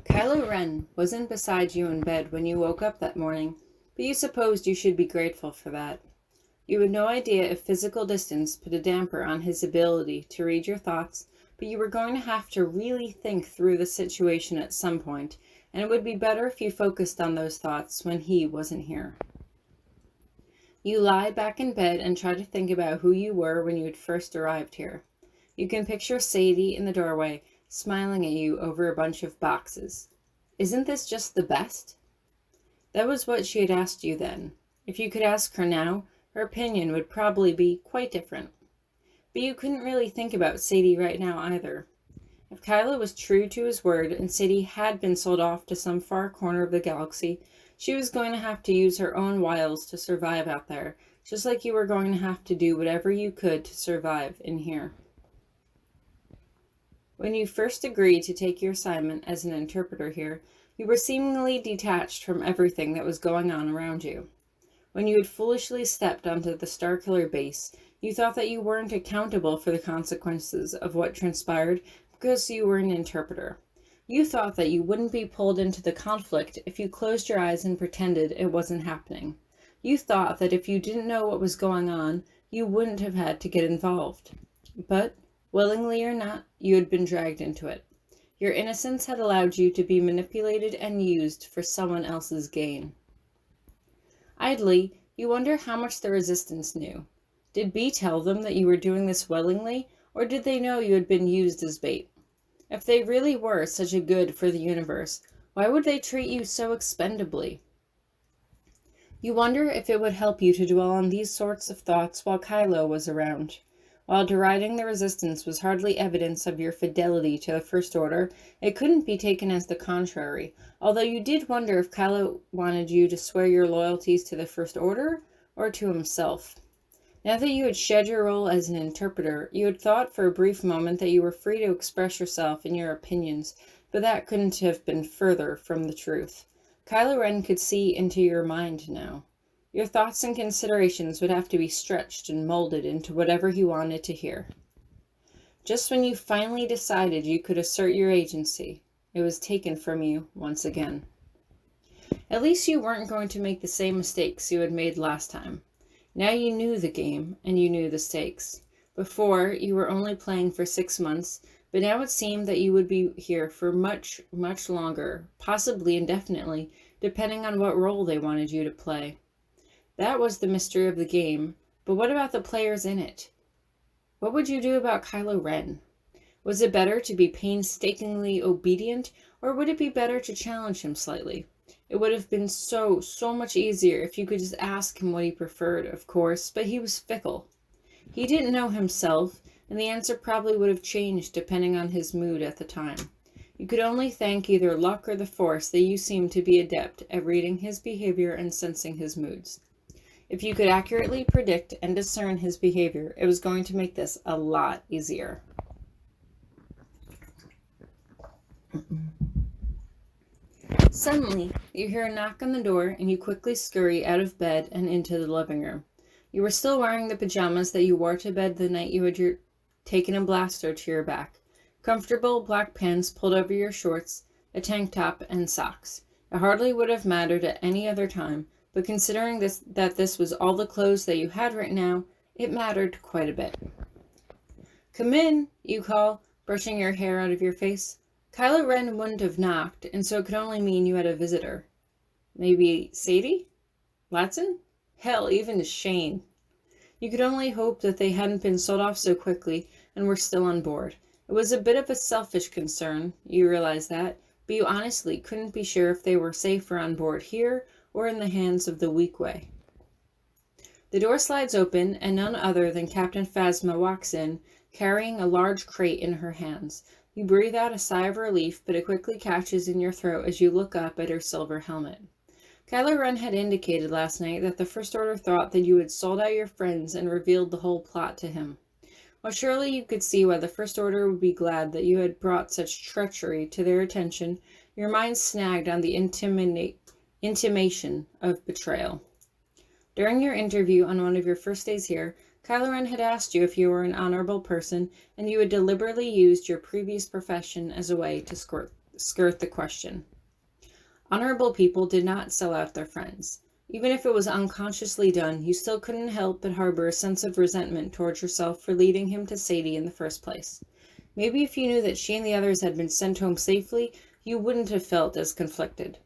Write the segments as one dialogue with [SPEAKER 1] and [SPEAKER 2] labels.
[SPEAKER 1] Kylo Ren wasn't beside you in bed when you woke up that morning, but you supposed you should be grateful for that. You had no idea if physical distance put a damper on his ability to read your thoughts, but you were going to have to really think through the situation at some point, and it would be better if you focused on those thoughts when he wasn't here. You lie back in bed and try to think about who you were when you had first arrived here. You can picture Sadie in the doorway, smiling at you over a bunch of boxes. Isn't this just the best? That was what she had asked you then. If you could ask her now, her opinion would probably be quite different. But you couldn't really think about Sadie right now either. If Kylo was true to his word and Sadie had been sold off to some far corner of the galaxy, she was going to have to use her own wiles to survive out there, just like you were going to have to do whatever you could to survive in here. When you first agreed to take your assignment as an interpreter here, you were seemingly detached from everything that was going on around you. When you had foolishly stepped onto the Starkiller Base, you thought that you weren't accountable for the consequences of what transpired because you were an interpreter. You thought that you wouldn't be pulled into the conflict if you closed your eyes and pretended it wasn't happening. You thought that if you didn't know what was going on, you wouldn't have had to get involved. But, willingly or not, you had been dragged into it. Your innocence had allowed you to be manipulated and used for someone else's gain. Idly, you wonder how much the Resistance knew. Did B tell them that you were doing this willingly, or did they know you had been used as bait? If they really were such a good for the universe, why would they treat you so expendably? You wonder if it would help you to dwell on these sorts of thoughts while Kylo was around. While deriding the Resistance was hardly evidence of your fidelity to the First Order, it couldn't be taken as the contrary, although you did wonder if Kylo wanted you to swear your loyalties to the First Order or to himself. Now that you had shed your role as an interpreter, you had thought for a brief moment that you were free to express yourself and your opinions, but that couldn't have been further from the truth. Kylo Ren could see into your mind now. Your thoughts and considerations would have to be stretched and molded into whatever he wanted to hear. Just when you finally decided you could assert your agency, it was taken from you once again. At least you weren't going to make the same mistakes you had made last time. Now you knew the game, and you knew the stakes. Before, you were only playing for 6 months, but now it seemed that you would be here for much, much longer, possibly indefinitely, depending on what role they wanted you to play. That was the mystery of the game, but what about the players in it? What would you do about Kylo Ren? Was it better to be painstakingly obedient, or would it be better to challenge him slightly? It would have been so much easier if you could just ask him what he preferred, of course, but he was fickle. He didn't know himself, and the answer probably would have changed depending on his mood at the time. You could only thank either luck or the Force that you seemed to be adept at reading his behavior and sensing his moods. If you could accurately predict and discern his behavior, it was going to make this a lot easier. Suddenly, you hear a knock on the door and you quickly scurry out of bed and into the living room. You were still wearing the pajamas that you wore to bed the night you had taken a blaster to your back. Comfortable black pants pulled over your shorts, a tank top, and socks. It hardly would have mattered at any other time, but considering that this was all the clothes that you had right now, it mattered quite a bit. "Come in," you call, brushing your hair out of your face. Kylo Ren wouldn't have knocked, and so it could only mean you had a visitor. Maybe Sadie? Latson? Hell, even Shane. You could only hope that they hadn't been sold off so quickly and were still on board. It was a bit of a selfish concern, you realized that, but you honestly couldn't be sure if they were safer on board here or in the hands of the Weequay. The door slides open, and none other than Captain Phasma walks in, carrying a large crate in her hands. You breathe out a sigh of relief, but it quickly catches in your throat as you look up at her silver helmet. Kylo Ren had indicated last night that the First Order thought that you had sold out your friends and revealed the whole plot to him. Well, surely you could see why the First Order would be glad that you had brought such treachery to their attention. Your mind snagged on the intimation of betrayal. During your interview on one of your first days here, Kylo Ren had asked you if you were an honorable person, and you had deliberately used your previous profession as a way to skirt the question. Honorable people did not sell out their friends. Even if it was unconsciously done, you still couldn't help but harbor a sense of resentment towards yourself for leading him to Sadie in the first place. Maybe if you knew that she and the others had been sent home safely, you wouldn't have felt as conflicted.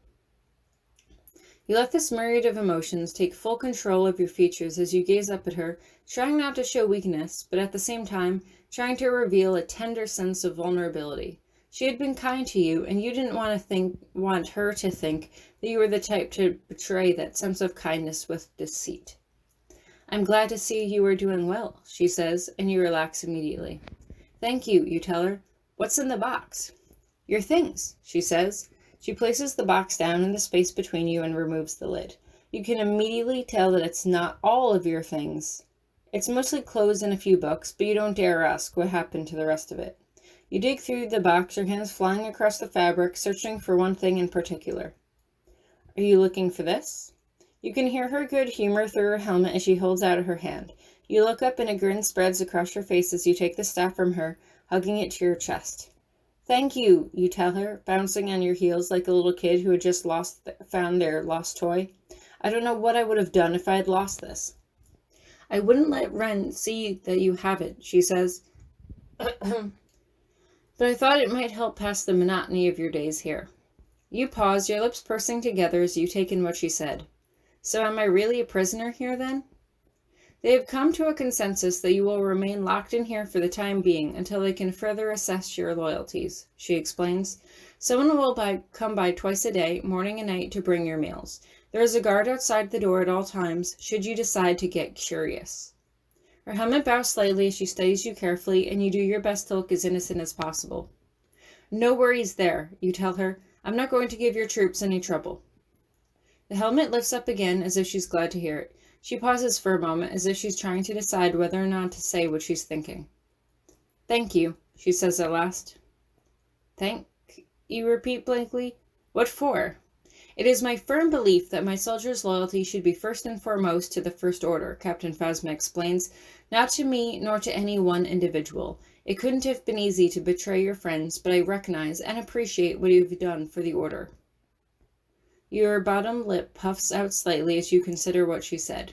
[SPEAKER 1] You let this myriad of emotions take full control of your features as you gaze up at her, trying not to show weakness, but at the same time, trying to reveal a tender sense of vulnerability. She had been kind to you, and you didn't want her to think that you were the type to betray that sense of kindness with deceit. I'm glad to see you are doing well, she says, and you relax immediately. Thank you, you tell her. What's in the box? Your things, she says. She places the box down in the space between you and removes the lid. You can immediately tell that it's not all of your things. It's mostly clothes and a few books, but you don't dare ask what happened to the rest of it. You dig through the box, your hands flying across the fabric, searching for one thing in particular. Are you looking for this? You can hear her good humor through her helmet as she holds out her hand. You look up and a grin spreads across your face as you take the staff from her, hugging it to your chest. Thank you, you tell her, bouncing on your heels like a little kid who had just found their lost toy. I don't know what I would have done if I had lost this. I wouldn't let Ren see that you have it, she says. But I thought it might help pass the monotony of your days here. You pause, your lips pursing together as you take in what she said. So am I really a prisoner here, then? They have come to a consensus that you will remain locked in here for the time being until they can further assess your loyalties, she explains. Someone will come by twice a day, morning and night, to bring your meals. There is a guard outside the door at all times, should you decide to get curious. Her helmet bows slightly as she studies you carefully, and you do your best to look as innocent as possible. No worries there, you tell her. I'm not going to give your troops any trouble. The helmet lifts up again as if she's glad to hear it. She pauses for a moment as if she's trying to decide whether or not to say what she's thinking. Thank you, she says at last. Thank you, repeat blankly. What for? It is my firm belief that my soldiers' loyalty should be first and foremost to the First Order, Captain Phasma explains, not to me nor to any one individual. It couldn't have been easy to betray your friends, but I recognize and appreciate what you've done for the Order. Your bottom lip puffs out slightly as you consider what she said.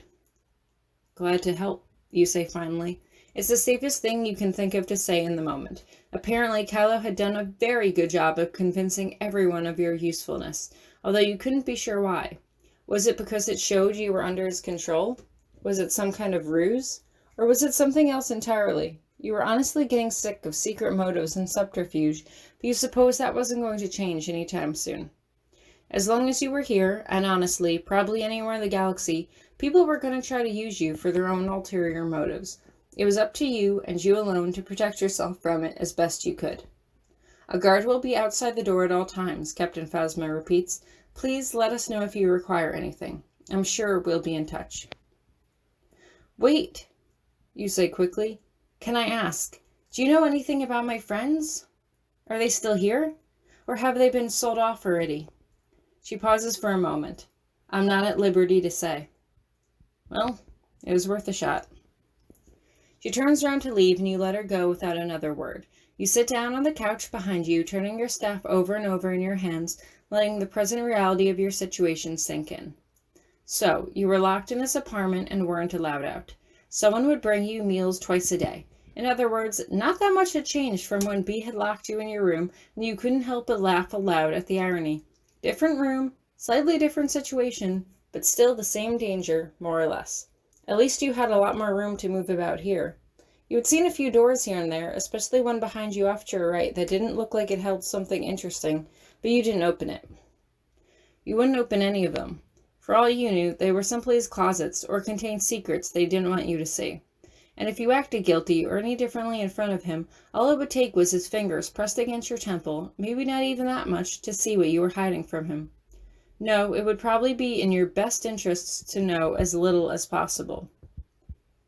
[SPEAKER 1] Glad to help, you say finally. It's the safest thing you can think of to say in the moment. Apparently, Kylo had done a very good job of convincing everyone of your usefulness, although you couldn't be sure why. Was it because it showed you were under his control? Was it some kind of ruse? Or was it something else entirely? You were honestly getting sick of secret motives and subterfuge, but you supposed that wasn't going to change anytime soon. As long as you were here, and honestly, probably anywhere in the galaxy, people were going to try to use you for their own ulterior motives. It was up to you, and you alone, to protect yourself from it as best you could. A guard will be outside the door at all times, Captain Phasma repeats. Please let us know if you require anything. I'm sure we'll be in touch. Wait, you say quickly. Can I ask, do you know anything about my friends? Are they still here? Or have they been sold off already? She pauses for a moment. I'm not at liberty to say. Well, it was worth a shot. She turns around to leave, and you let her go without another word. You sit down on the couch behind you, turning your staff over and over in your hands, letting the present reality of your situation sink in. So, you were locked in this apartment and weren't allowed out. Someone would bring you meals twice a day. In other words, not that much had changed from when B had locked you in your room, and you couldn't help but laugh aloud at the irony. Different room, slightly different situation, but still the same danger, more or less. At least you had a lot more room to move about here. You had seen a few doors here and there, especially one behind you off to your right that didn't look like it held something interesting, but you didn't open it. You wouldn't open any of them. For all you knew, they were simply his closets or contained secrets they didn't want you to see. And if you acted guilty or any differently in front of him, all it would take was his fingers pressed against your temple, maybe not even that much, to see what you were hiding from him. No, it would probably be in your best interests to know as little as possible.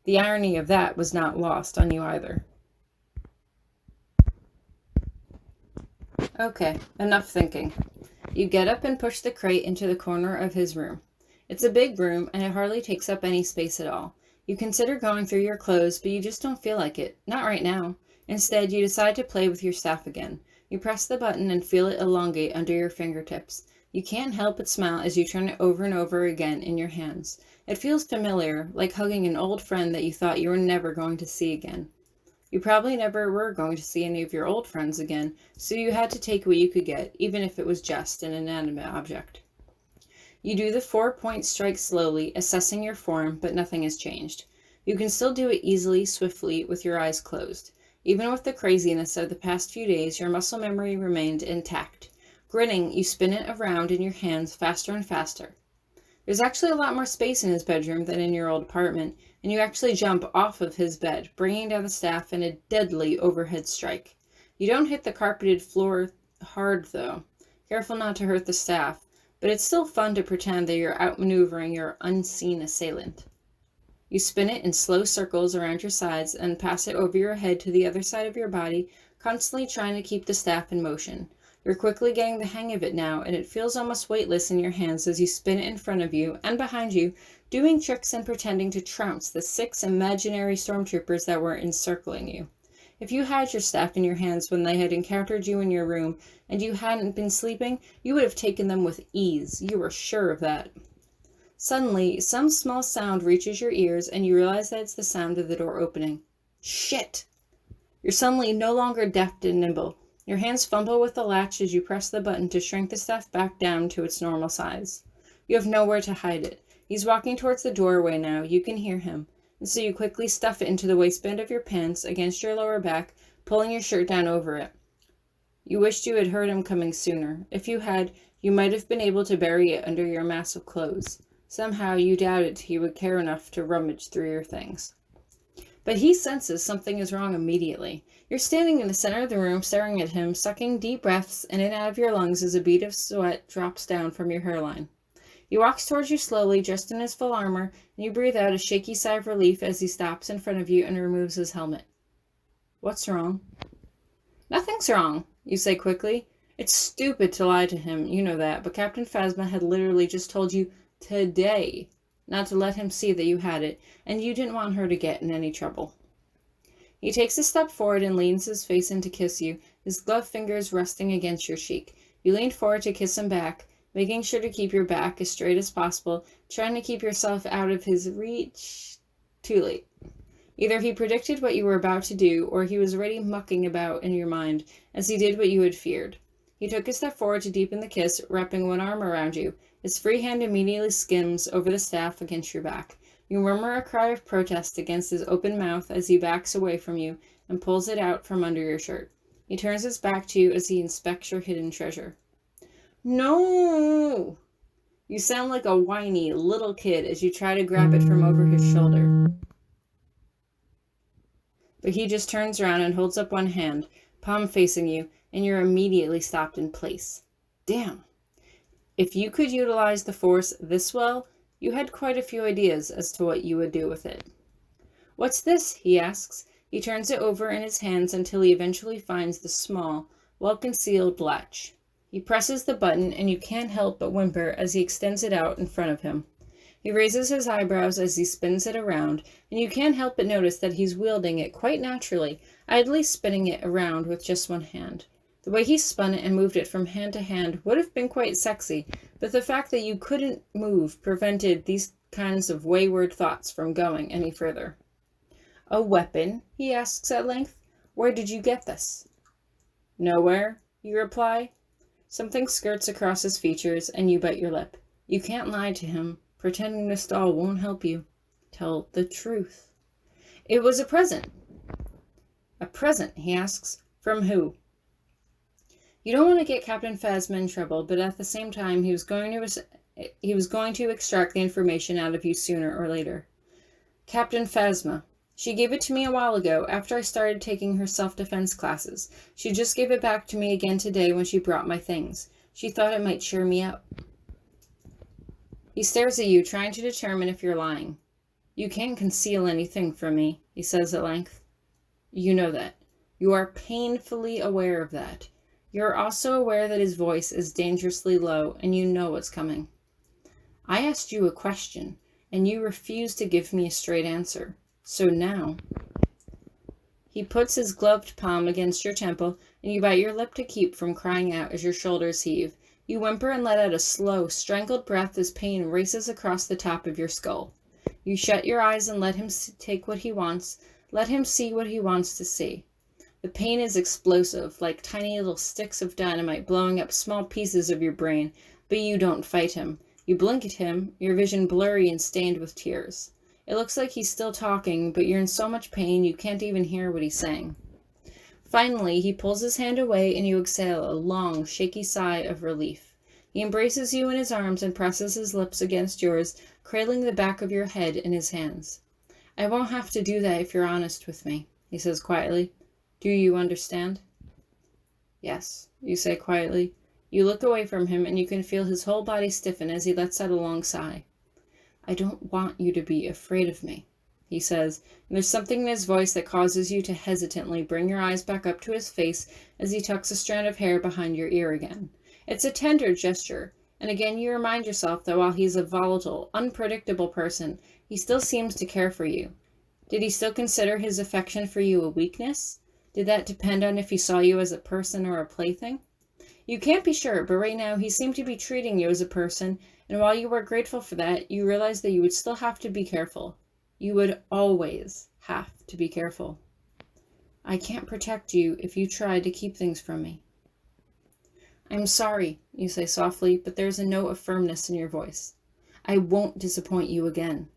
[SPEAKER 1] The irony of that was not lost on you either. Okay, enough thinking. You get up and push the crate into the corner of his room. It's a big room, and it hardly takes up any space at all. You consider going through your clothes, but you just don't feel like it. Not right now. Instead, you decide to play with your staff again. You press the button and feel it elongate under your fingertips. You can't help but smile as you turn it over and over again in your hands. It feels familiar, like hugging an old friend that you thought you were never going to see again. You probably never were going to see any of your old friends again, so you had to take what you could get, even if it was just an inanimate object. You do the 4-point strike slowly, assessing your form, but nothing has changed. You can still do it easily, swiftly, with your eyes closed. Even with the craziness of the past few days, your muscle memory remained intact. Grinning, you spin it around in your hands faster and faster. There's actually a lot more space in his bedroom than in your old apartment, and you actually jump off of his bed, bringing down the staff in a deadly overhead strike. You don't hit the carpeted floor hard, though. Careful not to hurt the staff, but it's still fun to pretend that you're outmaneuvering your unseen assailant. You spin it in slow circles around your sides and pass it over your head to the other side of your body, constantly trying to keep the staff in motion. You're quickly getting the hang of it now, and it feels almost weightless in your hands as you spin it in front of you and behind you, doing tricks and pretending to trounce the 6 imaginary stormtroopers that were encircling you. If you had your staff in your hands when they had encountered you in your room and you hadn't been sleeping, you would have taken them with ease. You were sure of that. Suddenly, some small sound reaches your ears and you realize that it's the sound of the door opening. Shit! You're suddenly no longer deft and nimble. Your hands fumble with the latch as you press the button to shrink the staff back down to its normal size. You have nowhere to hide it. He's walking towards the doorway now. You can hear him. And so you quickly stuff it into the waistband of your pants against your lower back, pulling your shirt down over it. You wished you had heard him coming sooner. If you had, you might have been able to bury it under your mass of clothes. Somehow you doubted he would care enough to rummage through your things. But he senses something is wrong immediately. You're standing in the center of the room, staring at him, sucking deep breaths in and out of your lungs as a bead of sweat drops down from your hairline. He walks towards you slowly, dressed in his full armor, and you breathe out a shaky sigh of relief as he stops in front of you and removes his helmet. What's wrong? Nothing's wrong, you say quickly. It's stupid to lie to him, you know that, but Captain Phasma had literally just told you today not to let him see that you had it, and you didn't want her to get in any trouble. He takes a step forward and leans his face in to kiss you, his gloved fingers resting against your cheek. You lean forward to kiss him back, making sure to keep your back as straight as possible, trying to keep yourself out of his reach. Too late. Either he predicted what you were about to do, or he was already mucking about in your mind, as he did what you had feared. He took a step forward to deepen the kiss, wrapping one arm around you. His free hand immediately skims over the staff against your back. You murmur a cry of protest against his open mouth as he backs away from you and pulls it out from under your shirt. He turns his back to you as he inspects your hidden treasure. No! You sound like a whiny little kid as you try to grab it from over his shoulder. But he just turns around and holds up one hand, palm facing you, and you're immediately stopped in place. Damn! If you could utilize the Force this well, you had quite a few ideas as to what you would do with it. What's this? He asks. He turns it over in his hands until he eventually finds the small, well-concealed latch. He presses the button, and you can't help but whimper as he extends it out in front of him. He raises his eyebrows as he spins it around, and you can't help but notice that he's wielding it quite naturally, idly spinning it around with just one hand. The way he spun it and moved it from hand to hand would have been quite sexy, but the fact that you couldn't move prevented these kinds of wayward thoughts from going any further. A weapon? He asks at length. Where did you get this? Nowhere, you reply. Something skirts across his features, and you bite your lip. You can't lie to him. Pretending to stall won't help you. Tell the truth. It was a present. A present, he asks. From who? You don't want to get Captain Phasma in trouble, but at the same time, he was going to extract the information out of you sooner or later. Captain Phasma. She gave it to me a while ago, after I started taking her self-defense classes. She just gave it back to me again today when she brought my things. She thought it might cheer me up. He stares at you, trying to determine if you're lying. You can't conceal anything from me, he says at length. You know that. You are painfully aware of that. You're also aware that his voice is dangerously low, and you know what's coming. I asked you a question, and you refused to give me a straight answer. So now... He puts his gloved palm against your temple and you bite your lip to keep from crying out as your shoulders heave. You whimper and let out a slow, strangled breath as pain races across the top of your skull. You shut your eyes and let him take what he wants. Let him see what he wants to see. The pain is explosive, like tiny little sticks of dynamite blowing up small pieces of your brain, but you don't fight him. You blink at him, your vision blurry and stained with tears. It looks like he's still talking, but you're in so much pain you can't even hear what he's saying. Finally, he pulls his hand away and you exhale a long, shaky sigh of relief. He embraces you in his arms and presses his lips against yours, cradling the back of your head in his hands. I won't have to do that if you're honest with me, he says quietly. Do you understand? Yes, you say quietly. You look away from him and you can feel his whole body stiffen as he lets out a long sigh. I don't want you to be afraid of me, he says, and there's something in his voice that causes you to hesitantly bring your eyes back up to his face as he tucks a strand of hair behind your ear again. It's a tender gesture, and again you remind yourself that while he's a volatile, unpredictable person, he still seems to care for you. Did he still consider his affection for you a weakness? Did that depend on if he saw you as a person or a plaything? You can't be sure, but right now he seemed to be treating you as a person, and while you were grateful for that, you realized that you would still have to be careful. You would always have to be careful. I can't protect you if you try to keep things from me. I'm sorry, you say softly, but there's a note of firmness in your voice. I won't disappoint you again.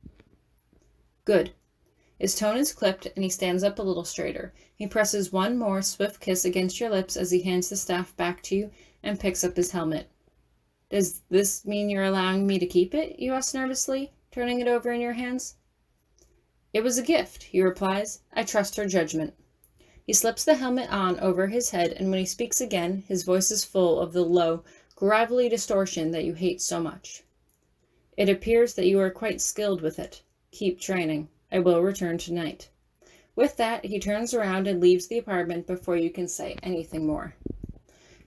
[SPEAKER 1] Good. His tone is clipped, and he stands up a little straighter. He presses one more swift kiss against your lips as he hands the staff back to you and picks up his helmet. Does this mean you're allowing me to keep it? You ask nervously, turning it over in your hands. It was a gift, he replies. I trust her judgment. He slips the helmet on over his head, and when he speaks again, his voice is full of the low, gravelly distortion that you hate so much. It appears that you are quite skilled with it. Keep training. I will return tonight. With that, he turns around and leaves the apartment before you can say anything more.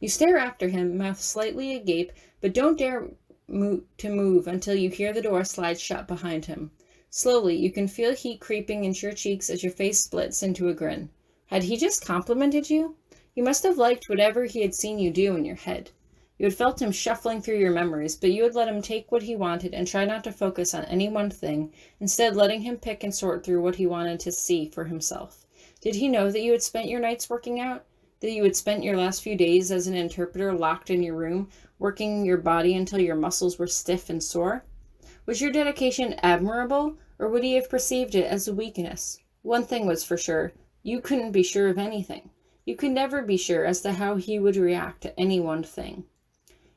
[SPEAKER 1] You stare after him, mouth slightly agape, but don't dare to move until you hear the door slide shut behind him. Slowly, you can feel heat creeping into your cheeks as your face splits into a grin. Had he just complimented you? You must have liked whatever he had seen you do in your head. You had felt him shuffling through your memories, but you had let him take what he wanted and try not to focus on any one thing, instead letting him pick and sort through what he wanted to see for himself. Did he know that you had spent your nights working out? That you had spent your last few days as an interpreter locked in your room, working your body until your muscles were stiff and sore? Was your dedication admirable, or would he have perceived it as a weakness? One thing was for sure, you couldn't be sure of anything. You could never be sure as to how he would react to any one thing.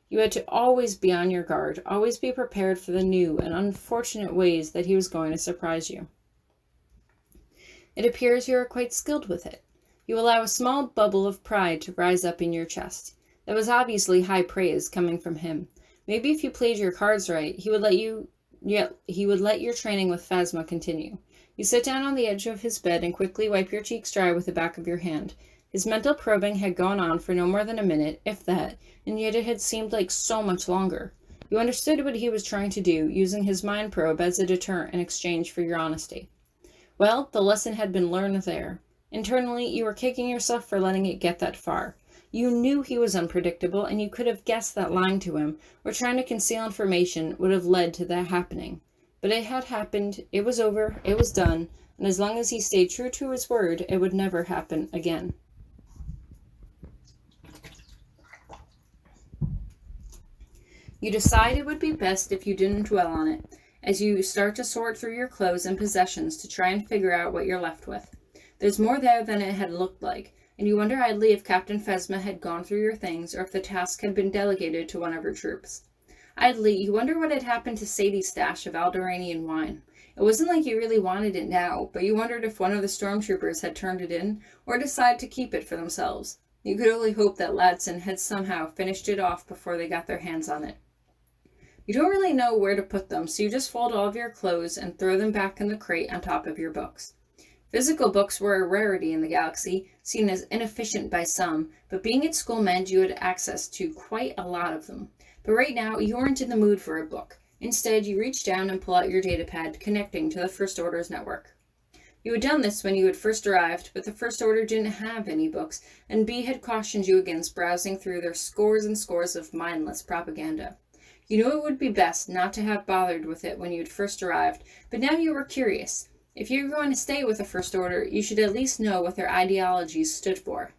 [SPEAKER 1] You had to always be on your guard, always be prepared for the new and unfortunate ways that he was going to surprise you. It appears you are quite skilled with it. You allow a small bubble of pride to rise up in your chest. That was obviously high praise coming from him. Maybe if you played your cards right, he would let your training with Phasma continue. You sit down on the edge of his bed and quickly wipe your cheeks dry with the back of your hand. His mental probing had gone on for no more than a minute, if that, and yet it had seemed like so much longer. You understood what he was trying to do, using his mind probe as a deterrent in exchange for your honesty. Well, the lesson had been learned there. Internally, you were kicking yourself for letting it get that far. You knew he was unpredictable, and you could have guessed that lying to him, or trying to conceal information, would have led to that happening. But it had happened, it was over, it was done, and as long as he stayed true to his word, it would never happen again. You decide it would be best if you didn't dwell on it, as you start to sort through your clothes and possessions to try and figure out what you're left with. There's more there than it had looked like, and you wonder idly if Captain Phasma had gone through your things or if the task had been delegated to one of her troops. Idly, you wonder what had happened to Sadie's stash of Alderaanian wine. It wasn't like you really wanted it now, but you wondered if one of the stormtroopers had turned it in or decided to keep it for themselves. You could only hope that Ladson had somehow finished it off before they got their hands on it. You don't really know where to put them, so you just fold all of your clothes and throw them back in the crate on top of your books. Physical books were a rarity in the galaxy, seen as inefficient by some, but being at school meant you had access to quite a lot of them. But right now, you weren't in the mood for a book. Instead, you reach down and pull out your datapad connecting to the First Order's network. You had done this when you had first arrived, but the First Order didn't have any books, and B had cautioned you against browsing through their scores and scores of mindless propaganda. You knew it would be best not to have bothered with it when you had first arrived, but now you were curious. If you were going to stay with the First Order, you should at least know what their ideologies stood for.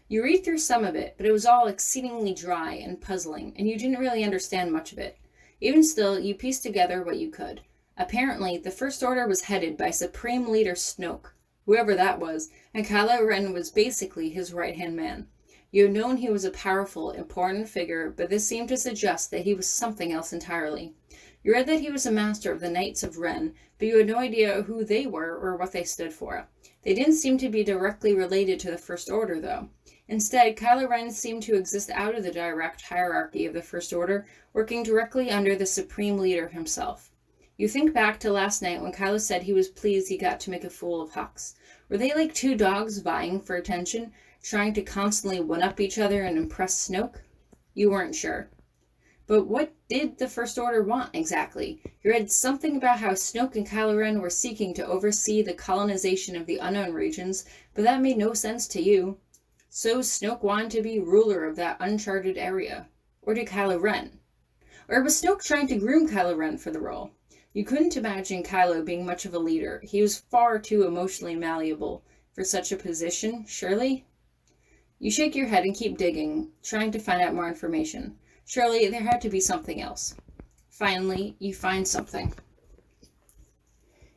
[SPEAKER 1] You read through some of it, but it was all exceedingly dry and puzzling, and you didn't really understand much of it. Even still, you pieced together what you could. Apparently, the First Order was headed by Supreme Leader Snoke, whoever that was, and Kylo Ren was basically his right-hand man. You had known he was a powerful, important figure, but this seemed to suggest that he was something else entirely. You read that he was a master of the Knights of Ren, but you had no idea who they were or what they stood for. They didn't seem to be directly related to the First Order, though. Instead, Kylo Ren seemed to exist out of the direct hierarchy of the First Order, working directly under the Supreme Leader himself. You think back to last night when Kylo said he was pleased he got to make a fool of Hux. Were they like two dogs vying for attention, trying to constantly one-up each other and impress Snoke? You weren't sure. But what did the First Order want exactly? You read something about how Snoke and Kylo Ren were seeking to oversee the colonization of the unknown regions, but that made no sense to you. So Snoke wanted to be ruler of that uncharted area. Or did Kylo Ren? Or was Snoke trying to groom Kylo Ren for the role? You couldn't imagine Kylo being much of a leader. He was far too emotionally malleable for such a position, surely? You shake your head and keep digging, trying to find out more information. Surely there had to be something else. Finally, you find something.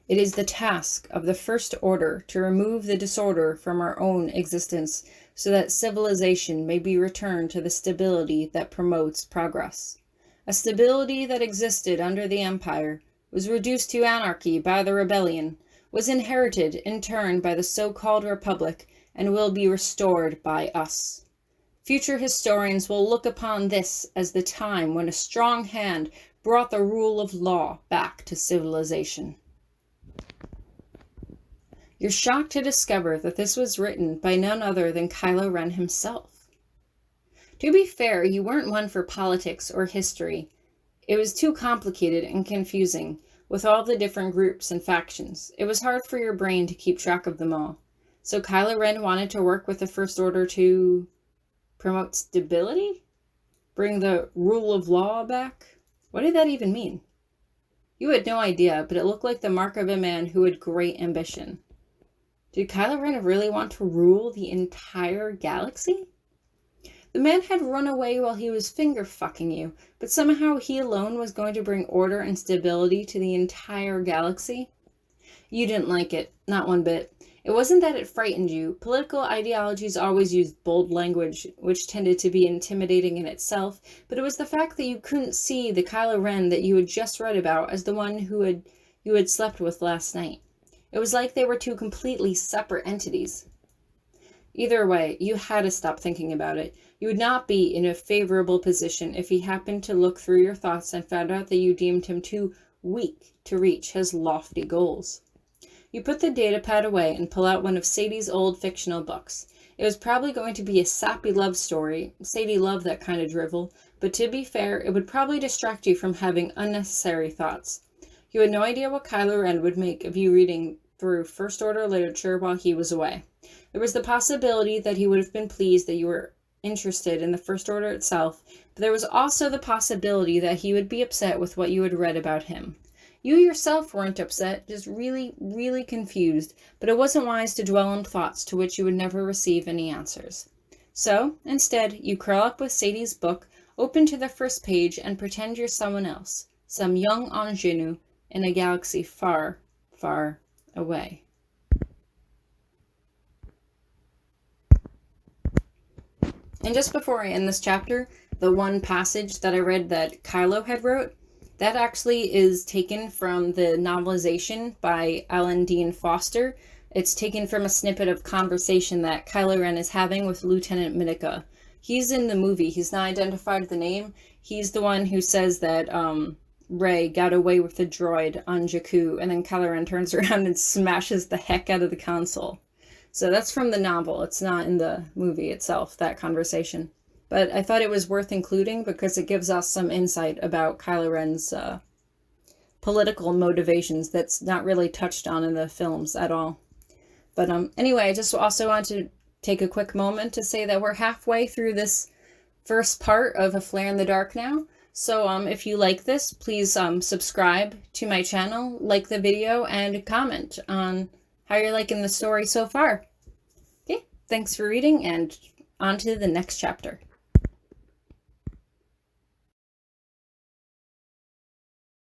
[SPEAKER 1] It is the task of the First Order to remove the disorder from our own existence so that civilization may be returned to the stability that promotes progress. A stability that existed under the Empire, was reduced to anarchy by the rebellion, was inherited in turn by the so-called Republic, and will be restored by us. Future historians will look upon this as the time when a strong hand brought the rule of law back to civilization. You're shocked to discover that this was written by none other than Kylo Ren himself. To be fair, you weren't one for politics or history. It was too complicated and confusing, with all the different groups and factions. It was hard for your brain to keep track of them all. So Kylo Ren wanted to work with the First Order to promote stability? Bring the rule of law back? What did that even mean? You had no idea, but it looked like the mark of a man who had great ambition. Did Kylo Ren really want to rule the entire galaxy? The man had run away while he was finger-fucking you, but somehow he alone was going to bring order and stability to the entire galaxy? You didn't like it, not one bit. It wasn't that it frightened you. Political ideologies always used bold language, which tended to be intimidating in itself, but it was the fact that you couldn't see the Kylo Ren that you had just read about as the one you had slept with last night. It was like they were two completely separate entities. Either way, you had to stop thinking about it. You would not be in a favorable position if he happened to look through your thoughts and found out that you deemed him too weak to reach his lofty goals. You put the datapad away and pull out one of Sadie's old fictional books. It was probably going to be a sappy love story. Sadie loved that kind of drivel, but to be fair, it would probably distract you from having unnecessary thoughts. You had no idea what Kylo Ren would make of you reading through First Order literature while he was away. There was the possibility that he would have been pleased that you were interested in the First Order itself, but there was also the possibility that he would be upset with what you had read about him. You yourself weren't upset, just really, really confused, but it wasn't wise to dwell on thoughts to which you would never receive any answers. So, instead, you curl up with Sadie's book, open to the first page, and pretend you're someone else, some young ingenue in a galaxy far, far away. And just before I end this chapter, the one passage that I read that Kylo had wrote, that actually is taken from the novelization by Alan Dean Foster. It's taken from a snippet of conversation that Kylo Ren is having with Lieutenant Minica. He's in the movie. He's not identified the name. He's the one who says that Rey got away with the droid on Jakku, and then Kylo Ren turns around and smashes the heck out of the console. So that's from the novel. It's not in the movie itself, that conversation. But I thought it was worth including because it gives us some insight about Kylo Ren's political motivations that's not really touched on in the films at all. But anyway, I just also want to take a quick moment to say that we're halfway through this first part of A Flare in the Dark now. So if you like this, please subscribe to my channel, like the video, and comment on how you're liking the story so far. Okay, thanks for reading, and on to the next chapter.